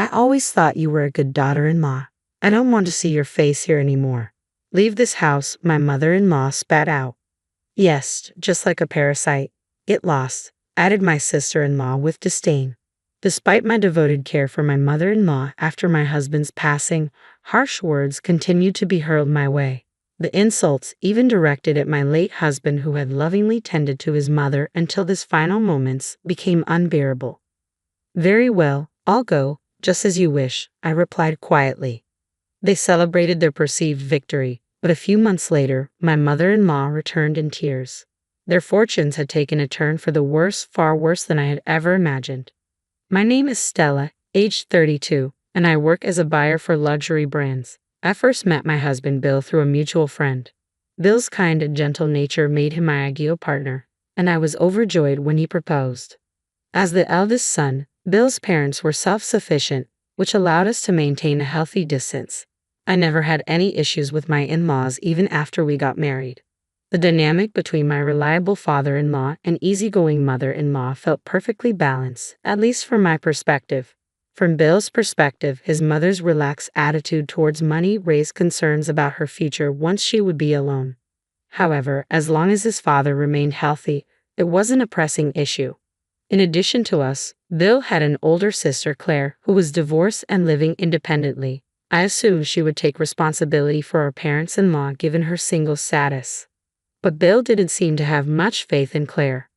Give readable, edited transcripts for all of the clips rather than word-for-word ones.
I always thought you were a good daughter-in-law. I don't want to see your face here anymore. Leave this house, my mother-in-law spat out. Yes, just like a parasite. Get lost, added my sister-in-law with disdain. Despite my devoted care for my mother-in-law after my husband's passing, harsh words continued to be hurled my way. The insults, even directed at my late husband who had lovingly tended to his mother until his final moments, became unbearable. Very well, I'll go, just as you wish, I replied quietly. They celebrated their perceived victory, but a few months later, my mother-in-law returned in tears. Their fortunes had taken a turn for the worse, far worse than I had ever imagined. My name is Stella, aged 32, and I work as a buyer for luxury brands. I first met my husband Bill through a mutual friend. Bill's kind and gentle nature made him my ideal partner, and I was overjoyed when he proposed. As the eldest son, Bill's parents were self-sufficient, which allowed us to maintain a healthy distance. I never had any issues with my in-laws even after we got married. The dynamic between my reliable father-in-law and easygoing mother-in-law felt perfectly balanced, at least from my perspective. From Bill's perspective, his mother's relaxed attitude towards money raised concerns about her future once she would be alone. However, as long as his father remained healthy, it wasn't a pressing issue. In addition to us, Bill had an older sister, Claire, who was divorced and living independently. I assumed she would take responsibility for our parents-in-law given her single status. But Bill didn't seem to have much faith in Claire.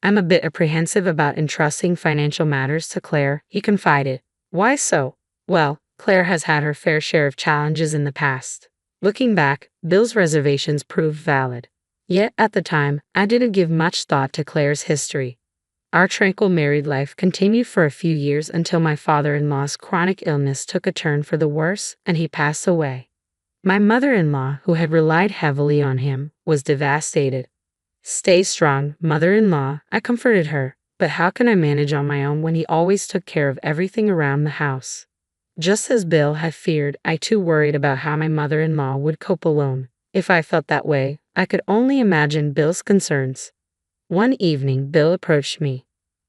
I'm a bit apprehensive about entrusting financial matters to Claire, he confided. Why so? Well, Claire has had her fair share of challenges in the past. Looking back, Bill's reservations proved valid. Yet, at the time, I didn't give much thought to Claire's history. Our tranquil married life continued for a few years until my father-in-law's chronic illness took a turn for the worse and he passed away. My mother-in-law, who had relied heavily on him, was devastated. Stay strong, mother-in-law, I comforted her, but how can I manage on my own when he always took care of everything around the house? Just as Bill had feared, I too worried about how my mother-in-law would cope alone. If I felt that way, I could only imagine Bill's concerns. One evening, Bill approached me.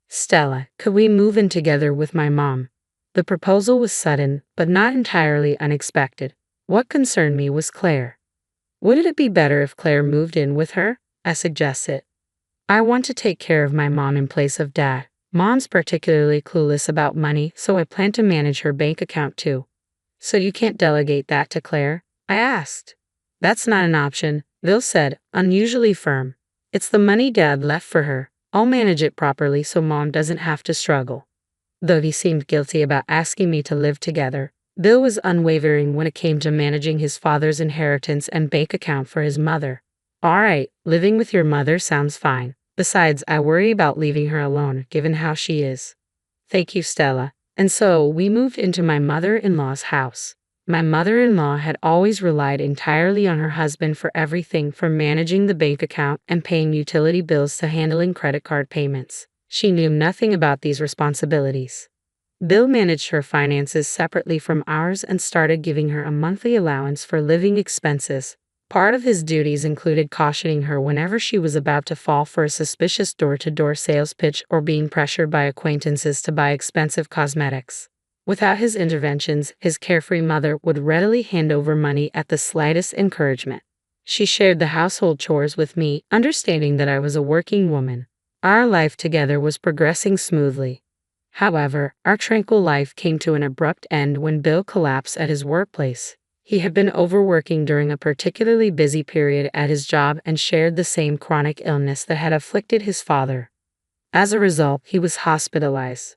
Stella, could we move in together with my mom? The proposal was sudden, but not entirely unexpected. What concerned me was Claire. Wouldn't it be better if Claire moved in with her? I suggested. I want to take care of my mom in place of Dad. Mom's particularly clueless about money, so I plan to manage her bank account too. So you can't delegate that to Claire? I asked. That's not an option, Bill said, unusually firm. It's the money Dad left for her. I'll manage it properly so Mom doesn't have to struggle. Though he seemed guilty about asking me to live together, Bill was unwavering when it came to managing his father's inheritance and bank account for his mother. All right, living with your mother sounds fine. Besides, I worry about leaving her alone, given how she is. Thank you, Stella. And so, we moved into my mother-in-law's house. My mother-in-law had always relied entirely on her husband for everything from managing the bank account and paying utility bills to handling credit card payments. She knew nothing about these responsibilities. Bill managed her finances separately from ours and started giving her a monthly allowance for living expenses. Part of his duties included cautioning her whenever she was about to fall for a suspicious door-to-door sales pitch or being pressured by acquaintances to buy expensive cosmetics. Without his interventions, his carefree mother would readily hand over money at the slightest encouragement. She shared the household chores with me, understanding that I was a working woman. Our life together was progressing smoothly. However, our tranquil life came to an abrupt end when Bill collapsed at his workplace. He had been overworking during a particularly busy period at his job and shared the same chronic illness that had afflicted his father. As a result, he was hospitalized.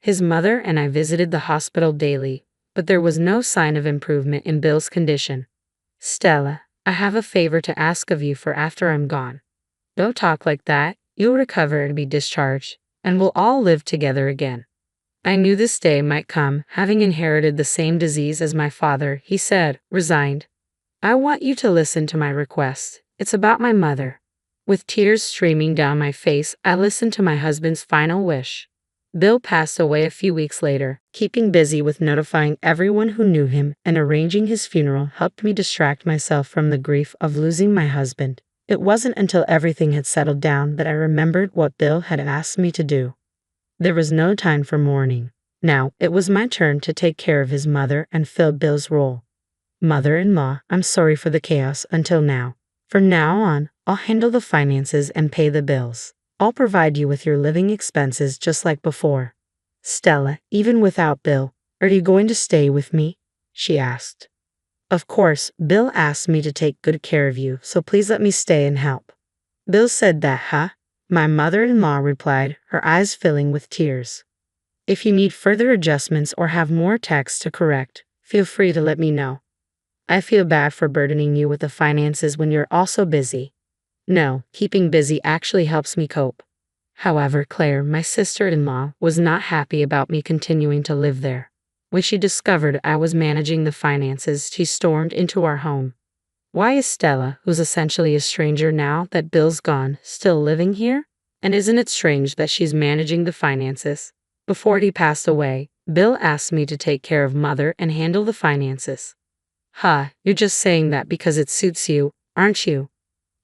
His mother and I visited the hospital daily, but there was no sign of improvement in Bill's condition. Stella, I have a favor to ask of you for after I'm gone. Don't talk like that. You'll recover and be discharged, and we'll all live together again. I knew this day might come, having inherited the same disease as my father, he said, resigned. I want you to listen to my request. It's about my mother. With tears streaming down my face, I listened to my husband's final wish. Bill passed away a few weeks later. Keeping busy with notifying everyone who knew him and arranging his funeral helped me distract myself from the grief of losing my husband. It wasn't until everything had settled down that I remembered what Bill had asked me to do. There was no time for mourning. Now, it was my turn to take care of his mother and fill Bill's role. Mother-in-law, I'm sorry for the chaos until now. From now on, I'll handle the finances and pay the bills. I'll provide you with your living expenses just like before. Stella, even without Bill, are you going to stay with me? She asked. Of course, Bill asked me to take good care of you, so please let me stay and help. Bill said that, huh? My mother-in-law replied, her eyes filling with tears. If you need further adjustments or have more text to correct, feel free to let me know. I feel bad for burdening you with the finances when you're also busy. No, keeping busy actually helps me cope. However, Claire, my sister-in-law, was not happy about me continuing to live there. When she discovered I was managing the finances, she stormed into our home. Why is Stella, who's essentially a stranger now that Bill's gone, still living here? And isn't it strange that she's managing the finances? Before he passed away, Bill asked me to take care of Mother and handle the finances. You're just saying that because it suits you, aren't you?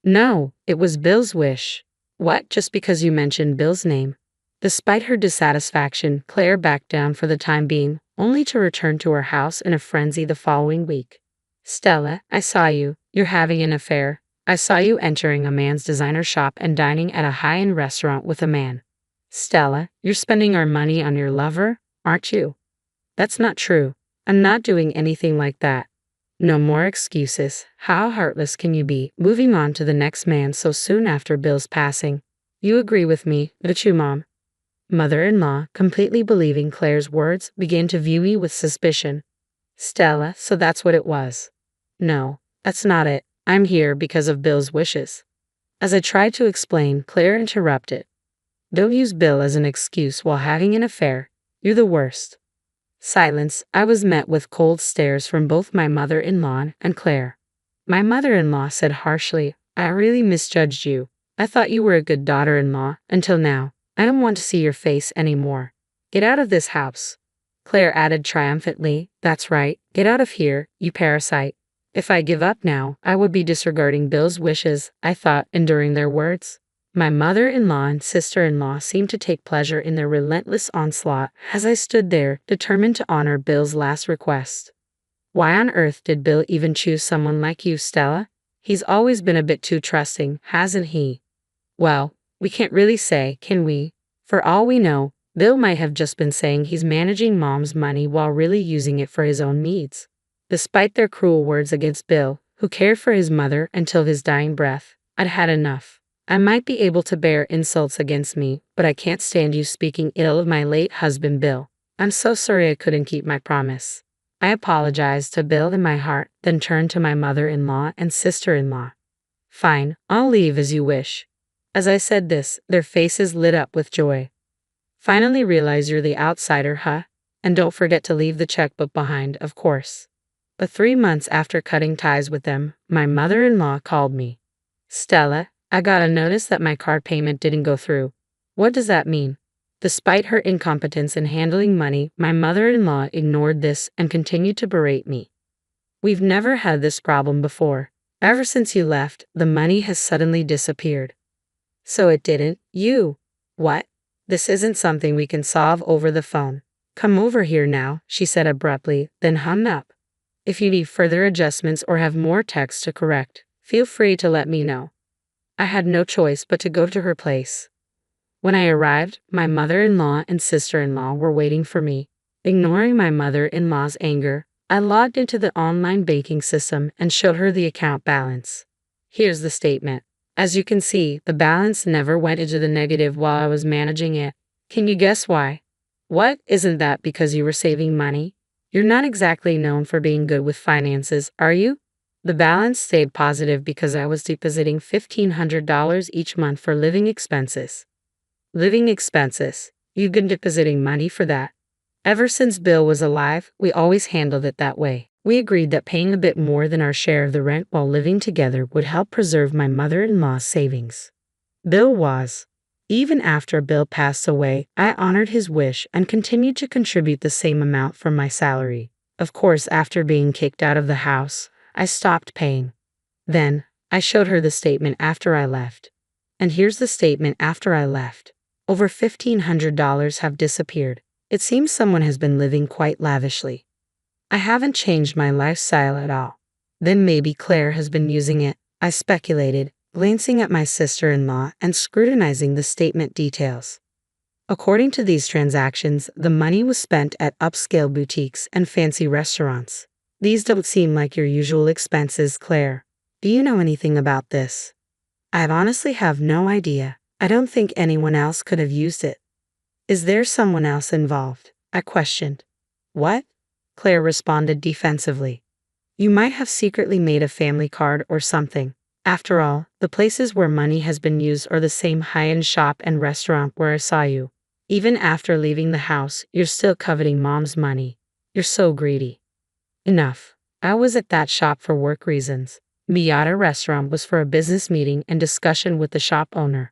No, it was Bill's wish. What, just because you mentioned Bill's name? Despite her dissatisfaction, Claire backed down for the time being, only to return to her house in a frenzy the following week. Stella, I saw you. You're having an affair. I saw you entering a man's designer shop and dining at a high-end restaurant with a man. Stella, you're spending our money on your lover, aren't you? That's not true. I'm not doing anything like that. No more excuses. How heartless can you be, moving on to the next man so soon after Bill's passing? You agree with me, don't you, Mom? Mother-in-law, completely believing Claire's words, began to view me with suspicion. Stella, so that's what it was. No, that's not it. I'm here because of Bill's wishes. As I tried to explain, Claire interrupted. Don't use Bill as an excuse while having an affair. You're the worst. Silence. I was met with cold stares from both my mother-in-law and Claire. My mother-in-law said harshly, I really misjudged you. I thought you were a good daughter-in-law, until now. I don't want to see your face anymore. Get out of this house. Claire added triumphantly, that's right, get out of here, you parasite. If I give up now, I would be disregarding Bill's wishes, I thought, enduring their words. My mother-in-law and sister-in-law seemed to take pleasure in their relentless onslaught as I stood there, determined to honor Bill's last request. Why on earth did Bill even choose someone like you, Stella? He's always been a bit too trusting, hasn't he? Well, we can't really say, can we? For all we know, Bill might have just been saying he's managing Mom's money while really using it for his own needs. Despite their cruel words against Bill, who cared for his mother until his dying breath, I'd had enough. I might be able to bear insults against me, but I can't stand you speaking ill of my late husband Bill. I'm so sorry I couldn't keep my promise. I apologized to Bill in my heart, then turned to my mother-in-law and sister-in-law. Fine, I'll leave as you wish. As I said this, their faces lit up with joy. Finally realize you're the outsider, huh? And don't forget to leave the checkbook behind, of course. But 3 months after cutting ties with them, my mother-in-law called me. Stella, I got a notice that my card payment didn't go through. What does that mean? Despite her incompetence in handling money, my mother-in-law ignored this and continued to berate me. We've never had this problem before. Ever since you left, the money has suddenly disappeared. So it didn't, you. What? This isn't something we can solve over the phone. Come over here now, she said abruptly, then hung up. If you need further adjustments or have more text to correct, feel free to let me know. I had no choice but to go to her place. When I arrived, my mother-in-law and sister-in-law were waiting for me. Ignoring my mother-in-law's anger, I logged into the online banking system and showed her the account balance. Here's the statement. As you can see, the balance never went into the negative while I was managing it. Can you guess why? What? Isn't that because you were saving money? You're not exactly known for being good with finances, are you? The balance stayed positive because I was depositing $1,500 each month for living expenses. Living expenses? You've been depositing money for that? Ever since Bill was alive, we always handled it that way. We agreed that paying a bit more than our share of the rent while living together would help preserve my mother-in-law's savings. Bill was. Even after Bill passed away, I honored his wish and continued to contribute the same amount from my salary. Of course, after being kicked out of the house, I stopped paying. Then, I showed her the statement after I left. And here's the statement after I left. Over $1,500 have disappeared. It seems someone has been living quite lavishly. I haven't changed my lifestyle at all. Then maybe Claire has been using it, I speculated, glancing at my sister-in-law and scrutinizing the statement details. According to these transactions, the money was spent at upscale boutiques and fancy restaurants. These don't seem like your usual expenses, Claire. Do you know anything about this? I honestly have no idea. I don't think anyone else could have used it. Is there someone else involved? I questioned. What? Claire responded defensively. You might have secretly made a family card or something. After all, the places where money has been used are the same high-end shop and restaurant where I saw you. Even after leaving the house, you're still coveting mom's money. You're so greedy. Enough. I was at that shop for work reasons. Miata restaurant was for a business meeting and discussion with the shop owner.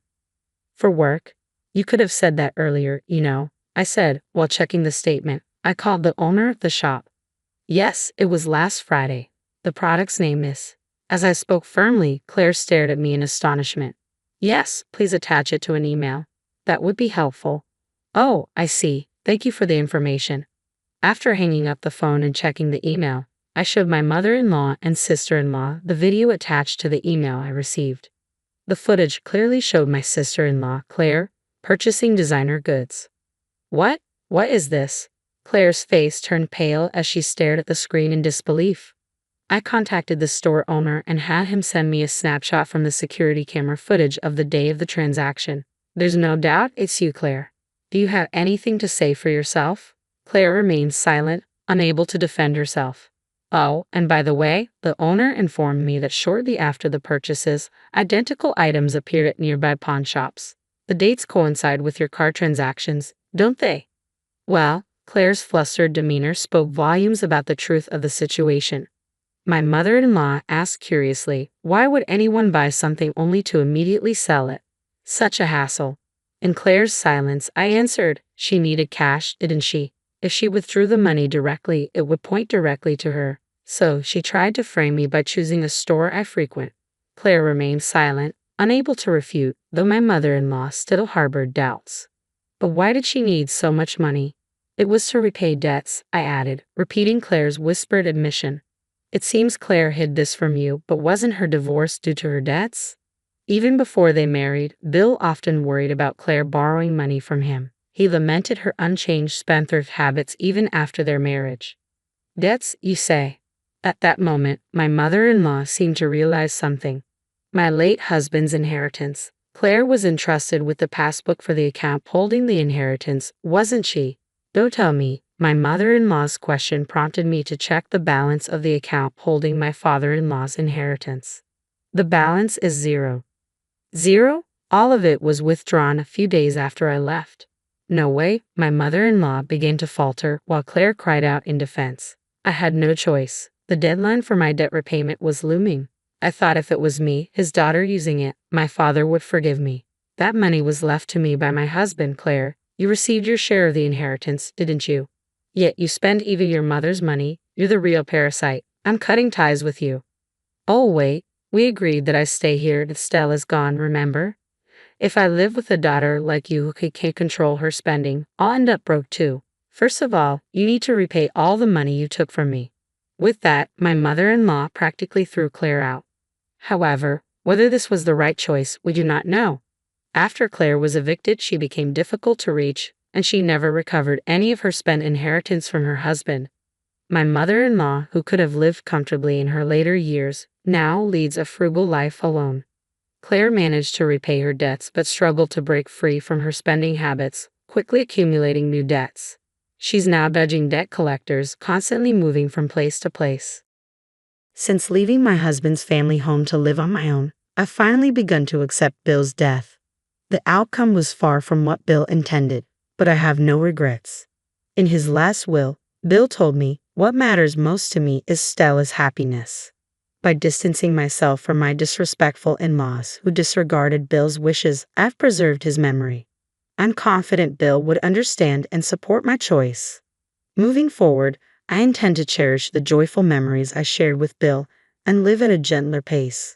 For work? You could have said that earlier, you know, I said, while checking the statement. I called the owner of the shop. Yes, it was last Friday. The product's name is. As I spoke firmly, Claire stared at me in astonishment. Yes, please attach it to an email. That would be helpful. Oh, I see. Thank you for the information. After hanging up the phone and checking the email, I showed my mother-in-law and sister-in-law the video attached to the email I received. The footage clearly showed my sister-in-law, Claire, purchasing designer goods. What? What is this? Claire's face turned pale as she stared at the screen in disbelief. I contacted the store owner and had him send me a snapshot from the security camera footage of the day of the transaction. There's no doubt it's you, Claire. Do you have anything to say for yourself? Claire remained silent, unable to defend herself. Oh, and by the way, the owner informed me that shortly after the purchases, identical items appeared at nearby pawn shops. The dates coincide with your car transactions, don't they? Well, Claire's flustered demeanor spoke volumes about the truth of the situation. My mother-in-law asked curiously, why would anyone buy something only to immediately sell it? Such a hassle. In Claire's silence, I answered, she needed cash, didn't she? If she withdrew the money directly, it would point directly to her. So she tried to frame me by choosing a store I frequent. Claire remained silent, unable to refute, though my mother-in-law still harbored doubts. But why did she need so much money? It was to repay debts, I added, repeating Claire's whispered admission. It seems Claire hid this from you, but wasn't her divorce due to her debts? Even before they married, Bill often worried about Claire borrowing money from him. He lamented her unchanged spendthrift habits even after their marriage. Debts, you say? At that moment, my mother-in-law seemed to realize something. My late husband's inheritance. Claire was entrusted with the passbook for the account holding the inheritance, wasn't she? Don't tell me. My mother-in-law's question prompted me to check the balance of the account holding my father-in-law's inheritance. The balance is zero. Zero? All of it was withdrawn a few days after I left. No way, my mother-in-law began to falter while Claire cried out in defense. I had no choice. The deadline for my debt repayment was looming. I thought if it was me, his daughter, using it, my father would forgive me. That money was left to me by my husband, Claire. You received your share of the inheritance, didn't you? Yet you spend even your mother's money. You're the real parasite. I'm cutting ties with you. Oh wait, we agreed that I stay here till Stella's gone, remember? If I live with a daughter like you who can't control her spending, I'll end up broke too. First of all, you need to repay all the money you took from me. With that, my mother-in-law practically threw Claire out. However, whether this was the right choice, we do not know. After Claire was evicted, she became difficult to reach, and she never recovered any of her spent inheritance from her husband. My mother-in-law, who could have lived comfortably in her later years, now leads a frugal life alone. Claire managed to repay her debts but struggled to break free from her spending habits, quickly accumulating new debts. She's now dodging debt collectors, constantly moving from place to place. Since leaving my husband's family home to live on my own, I've finally begun to accept Bill's death. The outcome was far from what Bill intended, but I have no regrets. In his last will, Bill told me, what matters most to me is Stella's happiness. By distancing myself from my disrespectful in-laws who disregarded Bill's wishes, I've preserved his memory. I'm confident Bill would understand and support my choice. Moving forward, I intend to cherish the joyful memories I shared with Bill and live at a gentler pace.